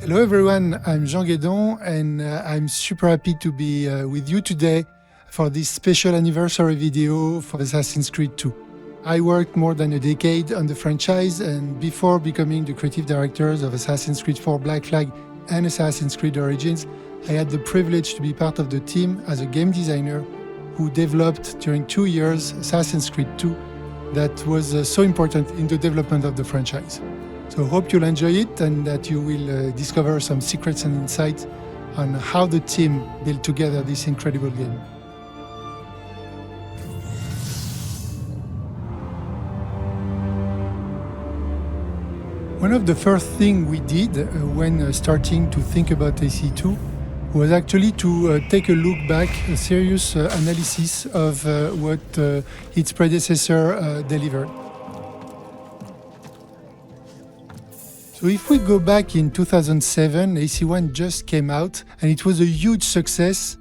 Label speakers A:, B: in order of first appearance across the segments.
A: Hello everyone, I'm Jean Guesdon and I'm super happy to be with you today for this special anniversary video for Assassin's Creed 2. I worked more than a decade on the franchise, and before becoming the creative directors of Assassin's Creed 4 Black Flag and Assassin's Creed Origins, I had the privilege to be part of the team as a game designer who developed during 2 years Assassin's Creed 2 that was so important in the development of the franchise. So hope you'll enjoy it and that you will discover some secrets and insights on how the team built together this incredible game. One of the first things we did when starting to think about AC2 was actually to take a look back, a serious analysis of what its predecessor delivered. So if we go back in 2007, AC1 just came out and it was a huge success.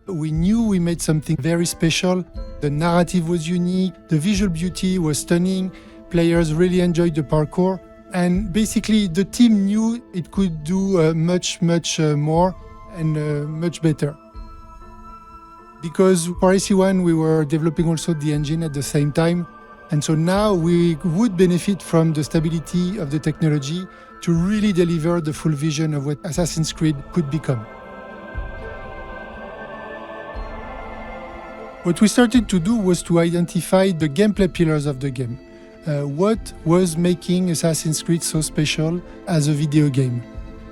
A: We knew we made something very special. The narrative was unique, the visual beauty was stunning, players really enjoyed the parkour, and basically the team knew it could do much more and much better. Because for AC1 we were developing also the engine at the same time. And so now we would benefit from the stability of the technology to really deliver the full vision of what Assassin's Creed could become. What we started to do was to identify the gameplay pillars of the game. What was making Assassin's Creed so special as a video game?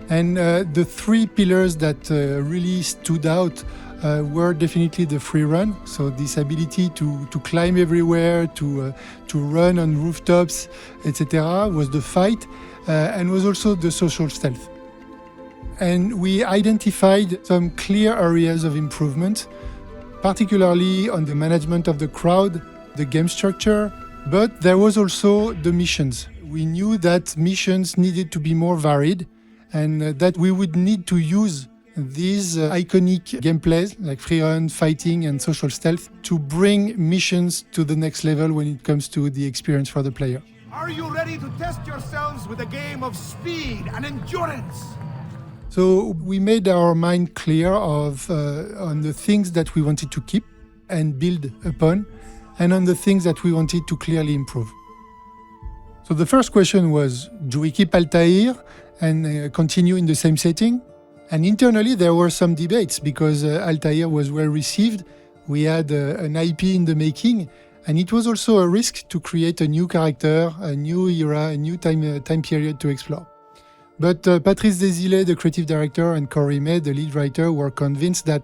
A: And the three pillars that really stood out were definitely the free run, so this ability to climb everywhere, to run on rooftops, etc., was the fight, and was also the social stealth. And we identified some clear areas of improvement, particularly on the management of the crowd, the game structure, but there was also the missions. We knew that missions needed to be more varied, and that we would need to use these iconic gameplays like free run, fighting and social stealth to bring missions to the next level when it comes to the experience for the player.
B: Are you ready to test yourselves with a game of speed and endurance?
A: So we made our mind clear on the things that we wanted to keep and build upon, and on the things that we wanted to clearly improve. So the first question was, do we keep Altair and continue in the same setting? And internally there were some debates because Altair was well received. We had an IP in the making, and it was also a risk to create a new character, a new era, a new time period to explore. But Patrice Desilets, the creative director, and Corey May, the lead writer, were convinced that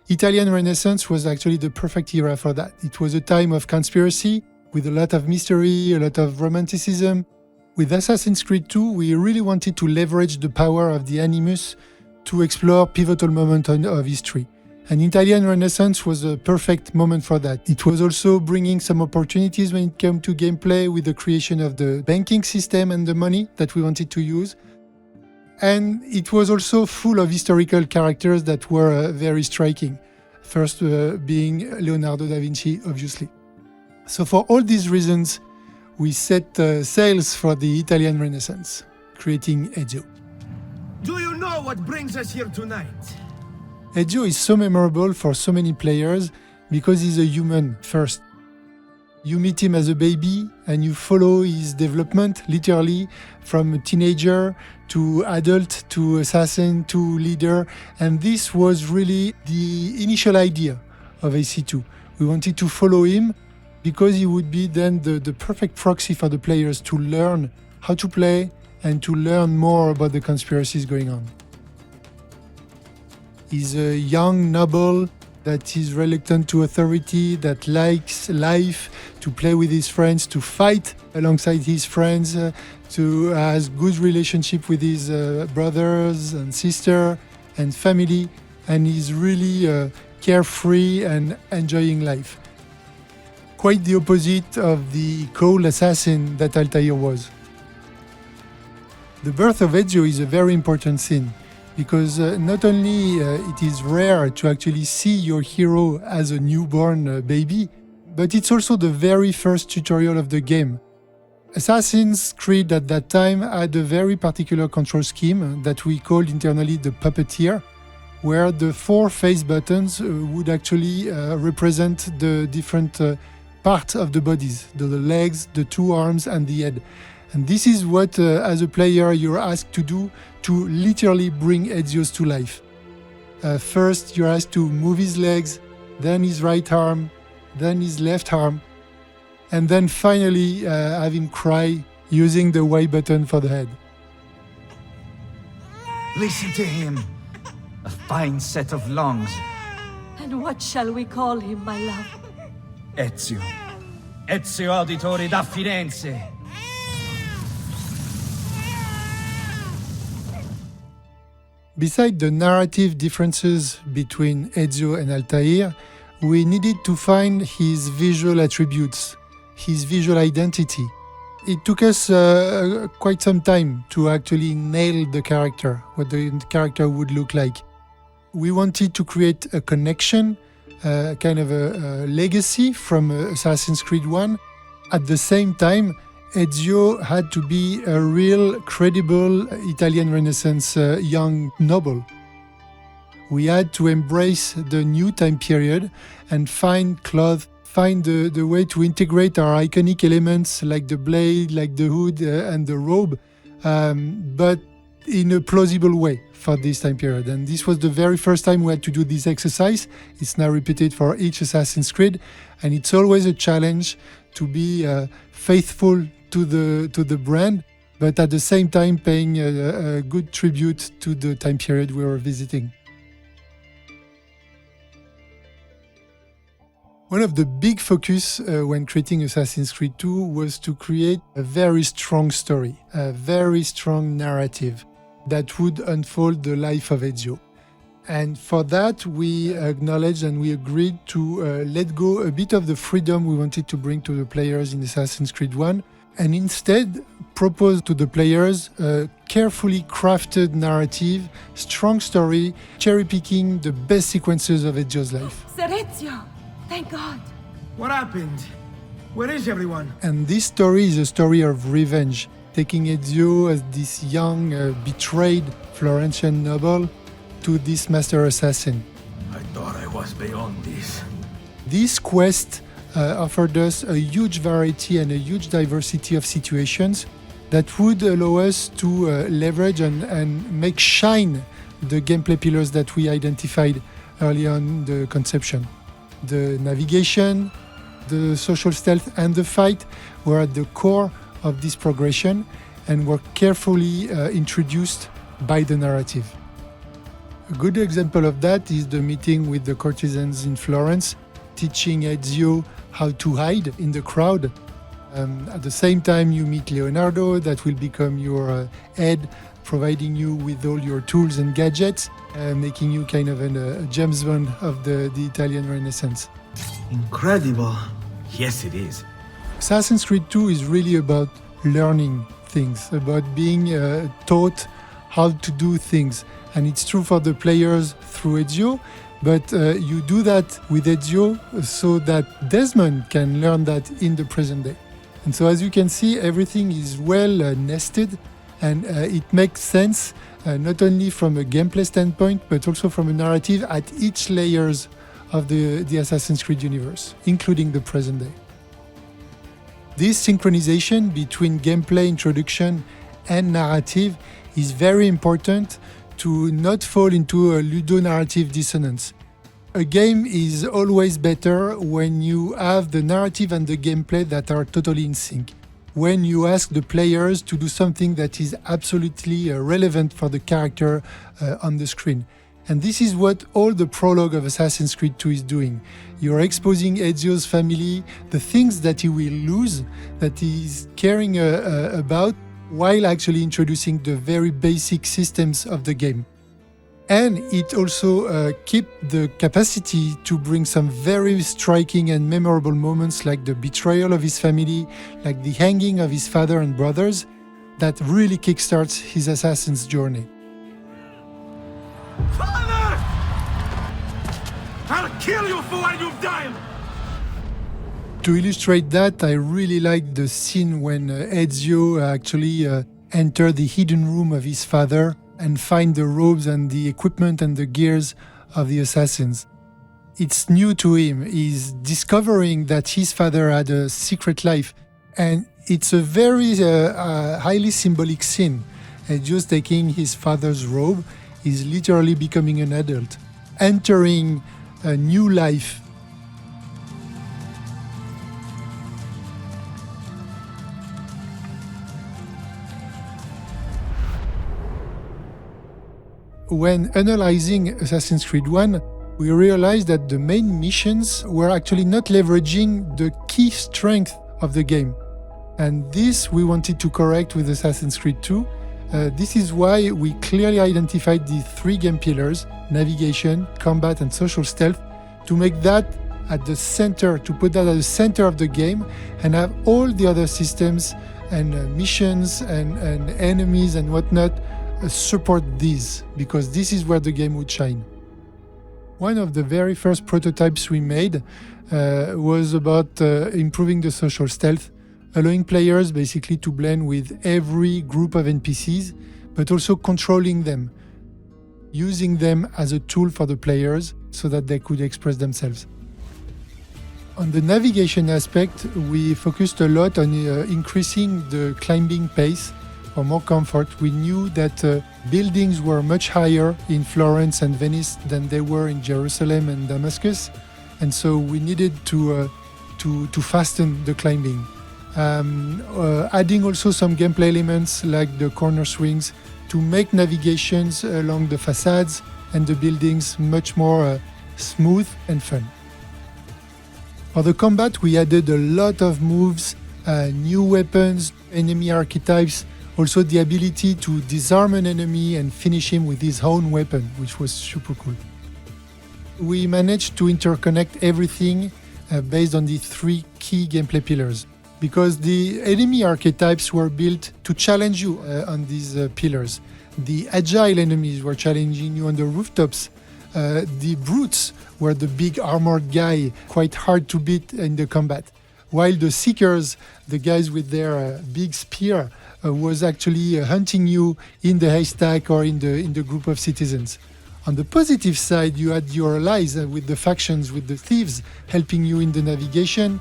A: Italian Renaissance was actually the perfect era for that. It was a time of conspiracy, with a lot of mystery, a lot of romanticism. With Assassin's Creed 2, we really wanted to leverage the power of the Animus to explore pivotal moments of history. And Italian Renaissance was a perfect moment for that. It was also bringing some opportunities when it came to gameplay with the creation of the banking system and the money that we wanted to use. And it was also full of historical characters that were very striking. First being Leonardo Da Vinci, obviously. So for all these reasons, we set sails for the Italian Renaissance, creating Ezio.
B: Do you know what brings us here tonight?
A: Ezio is so memorable for so many players because he's a human first. You meet him as a baby and you follow his development literally from a teenager to adult to assassin to leader, and this was really the initial idea of AC2. We wanted to follow him because he would be then the perfect proxy for the players to learn how to play and to learn more about the conspiracies going on. He's a young noble that is reluctant to authority, that likes life, to play with his friends, to fight alongside his friends, to has good relationship with his brothers and sister and family, and he's really carefree and enjoying life. Quite the opposite of the cold assassin that Altair was. The birth of Ezio is a very important scene, because not only it is rare to actually see your hero as a newborn baby, but it's also the very first tutorial of the game. Assassin's Creed at that time had a very particular control scheme that we called internally the puppeteer, where the 4 face buttons would actually represent the different parts of the bodies, the legs, the 2 arms, and the head. And this is what, as a player, you're asked to do to literally bring Ezio's to life. First, you're asked to move his legs, then his right arm, then his left arm, and then finally have him cry using the Y button for the head.
C: Listen to him. A fine set of lungs.
D: And what shall we call him, my love?
C: Ezio. Ezio Auditore da Firenze.
A: Besides the narrative differences between Ezio and Altair, we needed to find his visual attributes, his visual identity. It took us quite some time to actually nail the character, what the character would look like. We wanted to create a connection, kind of a legacy from Assassin's Creed 1. At the same time, Ezio had to be a real, credible Italian Renaissance young noble. We had to embrace the new time period and find the way to integrate our iconic elements like the blade, like the hood and the robe, but in a plausible way for this time period. And this was the very first time we had to do this exercise. It's now repeated for each Assassin's Creed, and it's always a challenge to be faithful to the brand, but at the same time paying a good tribute to the time period we were visiting. One of the big focus when creating Assassin's Creed 2 was to create a very strong story, a very strong narrative that would unfold the life of Ezio. And for that, we acknowledged and we agreed to let go a bit of the freedom we wanted to bring to the players in Assassin's Creed 1, and instead propose to the players a carefully crafted narrative, strong story, cherry-picking the best sequences of Ezio's life.
D: Sir Ezio! Thank God!
B: What happened? Where is everyone?
A: And this story is a story of revenge, taking Ezio as this young, betrayed Florentian noble to this master assassin.
B: I thought I was beyond this.
A: This quest offered us a huge variety and a huge diversity of situations that would allow us to leverage and make shine the gameplay pillars that we identified early on in the conception. The navigation, the social stealth, and the fight were at the core of this progression and were carefully introduced by the narrative. A good example of that is the meeting with the courtesans in Florence, teaching Ezio how to hide in the crowd. At the same time, you meet Leonardo, that will become your head, providing you with all your tools and gadgets, making you kind of a James Bond of the Italian Renaissance.
C: Incredible. Yes, it is.
A: Assassin's Creed 2 is really about learning things, about being taught how to do things. And it's true for the players through Ezio, but you do that with Ezio so that Desmond can learn that in the present day. And so as you can see, everything is well nested, and it makes sense not only from a gameplay standpoint, but also from a narrative at each layers of the Assassin's Creed universe, including the present day. This synchronization between gameplay introduction and narrative is very important to not fall into a ludonarrative dissonance. A game is always better when you have the narrative and the gameplay that are totally in sync. When you ask the players to do something that is absolutely relevant for the character on the screen. And this is what all the prologue of Assassin's Creed 2 is doing. You're exposing Ezio's family, the things that he will lose, that he's caring about, while actually introducing the very basic systems of the game. And it also keeps the capacity to bring some very striking and memorable moments like the betrayal of his family, like the hanging of his father and brothers, that really kickstarts his assassin's journey.
B: Father! I'll kill you for what you've done!
A: To illustrate that, I really like the scene when Ezio actually entered the hidden room of his father and find the robes and the equipment and the gears of the assassins. It's new to him. He's discovering that his father had a secret life, and it's a very highly symbolic scene. Ezio's taking his father's robe, he's literally becoming an adult, entering a new life. When analyzing Assassin's Creed 1, we realized that the main missions were actually not leveraging the key strength of the game. And this we wanted to correct with Assassin's Creed 2. This is why we clearly identified the three game pillars, navigation, combat and social stealth, to make that at the center, to put that at the center of the game and have all the other systems and missions and enemies and whatnot support these, because this is where the game would shine. One of the very first prototypes we made was about improving the social stealth, allowing players basically to blend with every group of NPCs, but also controlling them, using them as a tool for the players so that they could express themselves. On the navigation aspect, we focused a lot on increasing the climbing pace for more comfort. We knew that buildings were much higher in Florence and Venice than they were in Jerusalem and Damascus, and so we needed to fasten the climbing. Adding also some gameplay elements like the corner swings to make navigations along the facades and the buildings much more smooth and fun. For the combat, we added a lot of moves, new weapons, enemy archetypes, also the ability to disarm an enemy and finish him with his own weapon, which was super cool. We managed to interconnect everything based on the three key gameplay pillars, because the enemy archetypes were built to challenge you on these pillars. The agile enemies were challenging you on the rooftops. The brutes were the big armored guy, quite hard to beat in the combat. While the seekers, the guys with their big spear, was actually hunting you in the haystack or in the group of citizens. On the positive side, you had your allies with the factions, with the thieves helping you in the navigation,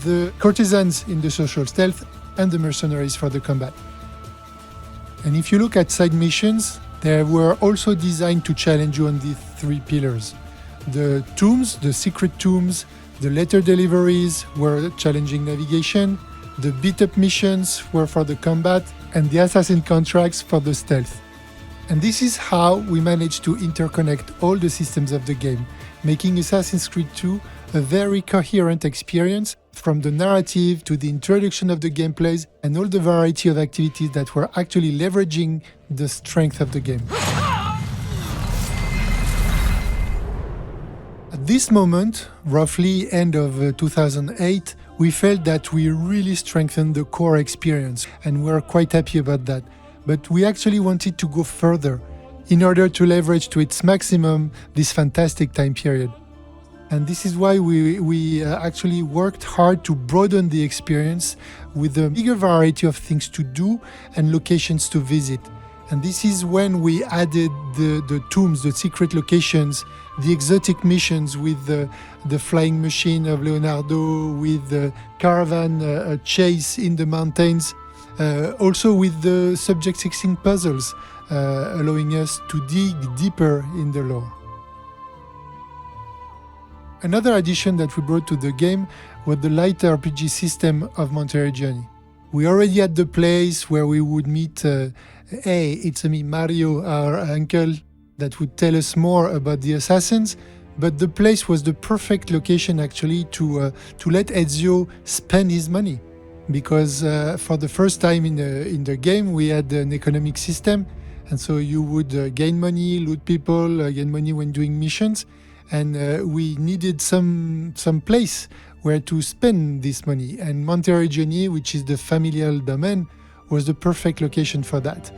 A: the courtesans in the social stealth, and the mercenaries for the combat. And if you look at side missions, they were also designed to challenge you on these three pillars. The tombs, the secret tombs, the letter deliveries were challenging navigation, the beat-up missions were for the combat, and the assassin contracts for the stealth. And this is how we managed to interconnect all the systems of the game, making Assassin's Creed 2 a very coherent experience, from the narrative to the introduction of the gameplays and all the variety of activities that were actually leveraging the strength of the game. At this moment, roughly end of 2008, we felt that we really strengthened the core experience, and we're quite happy about that. But we actually wanted to go further in order to leverage to its maximum this fantastic time period. And this is why we actually worked hard to broaden the experience with a bigger variety of things to do and locations to visit. And this is when we added the tombs, the secret locations, the exotic missions with the flying machine of Leonardo, with the caravan chase in the mountains, also with the Subject 16 puzzles, allowing us to dig deeper in the lore. Another addition that we brought to the game was the light RPG system of Monterey Journey. We already had the place where we would meet, hey, it's me, Mario, our uncle, that would tell us more about the assassins, but the place was the perfect location actually to let Ezio spend his money. Because for the first time in the game, we had an economic system, and so you would gain money, loot people, gain money when doing missions, and we needed some place where to spend this money. And Monterey Journey, which is the familial domain, was the perfect location for that.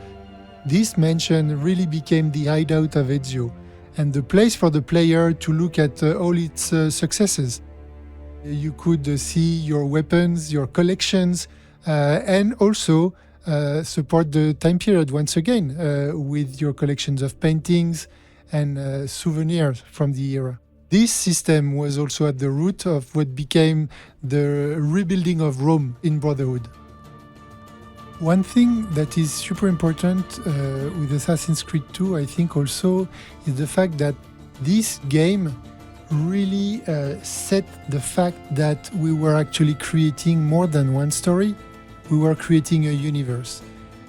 A: This mansion really became the hideout of Ezio, and the place for the player to look at all its successes. You could see your weapons, your collections, and also support the time period once again with your collections of paintings and souvenirs from the era. This system was also at the root of what became the rebuilding of Rome in Brotherhood. One thing that is super important with Assassin's Creed 2, I think also, is the fact that this game really set the fact that we were actually creating more than one story. We were creating a universe.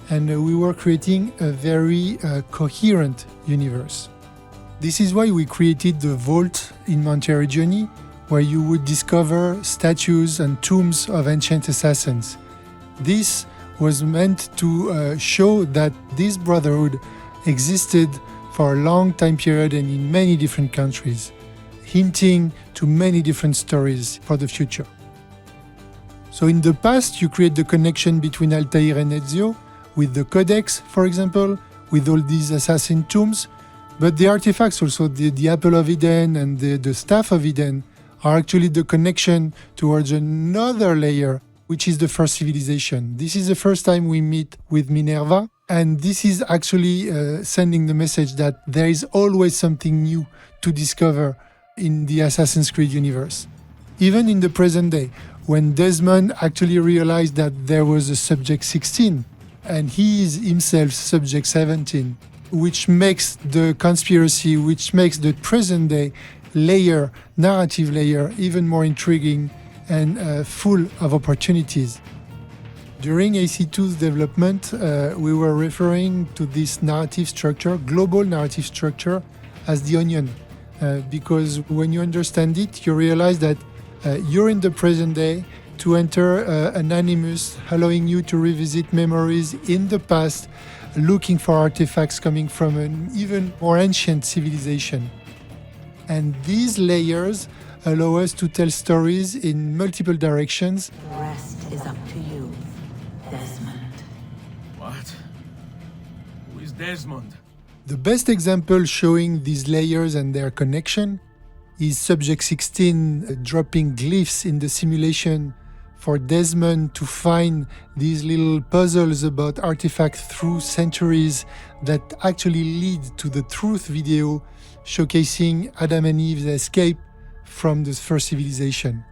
A: And we were creating a very coherent universe. This is why we created the Vault in Monteriggioni, where you would discover statues and tombs of ancient assassins. This was meant to show that this brotherhood existed for a long time period and in many different countries, hinting to many different stories for the future. So in the past, you create the connection between Altair and Ezio, with the Codex, for example, with all these assassin tombs, but the artifacts also, the Apple of Eden and the Staff of Eden, are actually the connection towards another layer, which is the first civilization. This is the first time we meet with Minerva, and this is actually sending the message that there is always something new to discover in the Assassin's Creed universe. Even in the present day, when Desmond actually realized that there was a Subject 16, and he is himself Subject 17, which makes the conspiracy, which makes the present day narrative layer, even more intriguing and full of opportunities. During AC2's development, we were referring to this narrative structure, global narrative structure, as the onion. Because when you understand it, you realize that you're in the present day to enter an animus, allowing you to revisit memories in the past, looking for artifacts coming from an even more ancient civilization. And these layers allow us to tell stories in multiple directions.
E: The rest is up to you, Desmond.
B: What? Who is Desmond?
A: The best example showing these layers and their connection is Subject 16 dropping glyphs in the simulation for Desmond to find these little puzzles about artifacts through centuries that actually lead to the truth video showcasing Adam and Eve's escape from the first civilization.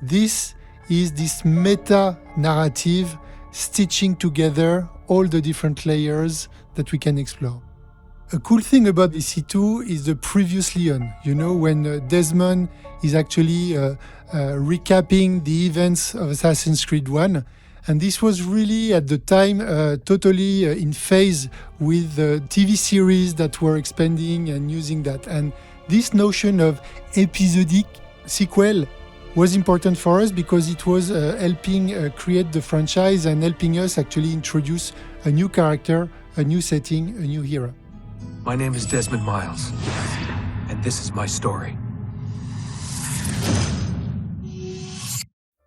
A: This is this meta-narrative stitching together all the different layers that we can explore. A cool thing about AC2 is the previous Leon, when Desmond is actually recapping the events of Assassin's Creed 1. And this was really, at the time, totally in phase with the TV series that were expanding and using that. And this notion of episodic sequel was important for us because it was helping create the franchise and helping us actually introduce a new character, a new setting, a new hero.
F: My name is Desmond Miles, and this is my story.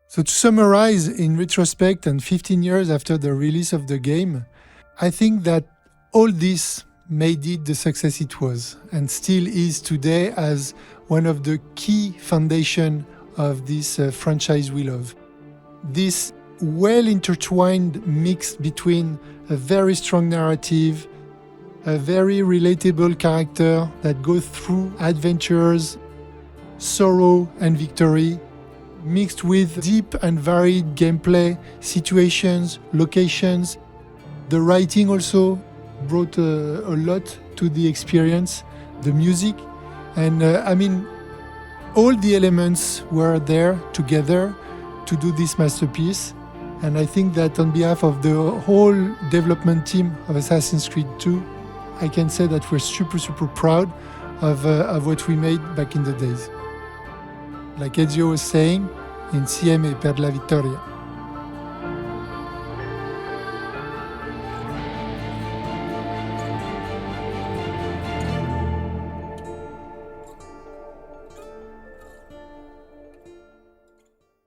A: So to summarize, in retrospect and 15 years after the release of the game, I think that all this made it the success it was and still is today as one of the key foundations of this franchise we love. This well-intertwined mix between a very strong narrative, a very relatable character that goes through adventures, sorrow and victory, mixed with deep and varied gameplay, situations, locations. The writing also brought a lot to the experience, the music, and all the elements were there together to do this masterpiece. And I think that on behalf of the whole development team of Assassin's Creed 2, I can say that we're super, super proud of what we made back in the days. Like Ezio was saying, insieme per la vittoria.